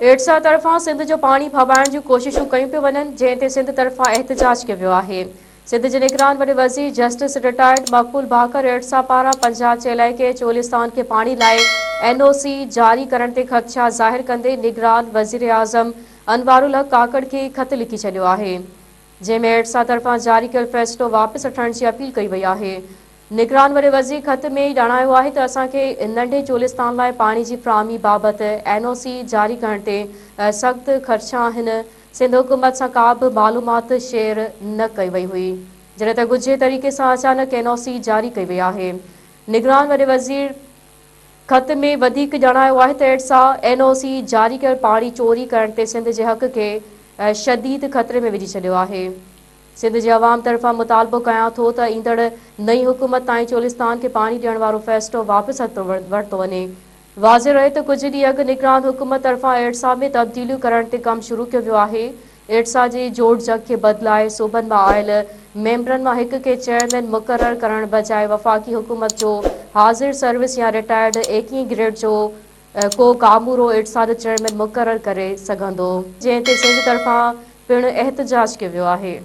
एडसा तरफ़ां सिंध जो पानी भवाइण जूं कोशिशूं कयूं पियूं वञनि, जंहिं ते सिंध तरफ़ां एहतजाज कयो वियो आहे। सिंध जे निगरान वॾे वज़ीर जस्टिस रिटायर्ड मक़बूल भाकर एडसा पारां पंजाब जे इलाइक़े चोलिस्तान खे पाणी लाइ NOC जारी करण ते ख़दशा ज़ाहिर कंदे निगरान वज़ीर आज़म अनवारुल हक़ काकड़ खे ख़त लिखी छॾियो आहे, जंहिं में एडसा तरफ़ां जारी कयल फ़ैसिलो वापसि वठण जी अपील कई वई आहे। निगरान वॾे वज़ीर ख़त में ॼाणायो आहे त असांखे नंढे चोलिस्तान लाइ पाणी जी फ़राहमी बाबति NOC जारी करण ते सख़्त ख़दशा आहिनि। सिंध हुकूमत सां का बि मालूमात शेयर न कई वई हुई, जॾहिं त ॻुझे तरीक़े सां अचानक NOC जारी कई वई आहे। निगरान वॾे वज़ीर ख़त में वधीक ॼाणायो आहे त एडसा NOC जारी कयल पाणी चोरी करण ते सिंध जे हक़ खे शदीद ख़तरे में विझी छॾियो आहे। सिंध जे अवाम तरफ़ां मुतालबो कयां थो त ईंदड़ नई हुकूमत ताईं चोलिस्तान खे पाणी ॾियण वारो फ़ैसिलो वापसि वरितो वञे। वाज़े रहे त कुझु ॾींहं अॻु निगरान हुकूमत तरफ़ां एडसा में तब्दीलियूं करण ते कमु शुरू कयो वियो आहे। एडसा जी जोड़ जग खे बदिलाए सूबनि मां आयल मेंबरनि मां हिक खे चेयरमैन मुक़ररु करण बजाए वफ़ाक़ी हुकूमत जो हाज़िर सर्विस या रिटायर्ड एकवीं ग्रेड जो को कामूरो एडसा जो चेयरमैन मुक़ररु करे सघंदो, जंहिं ते सिंध तरफ़ां पिणु एहतजाज कयो वियो आहे।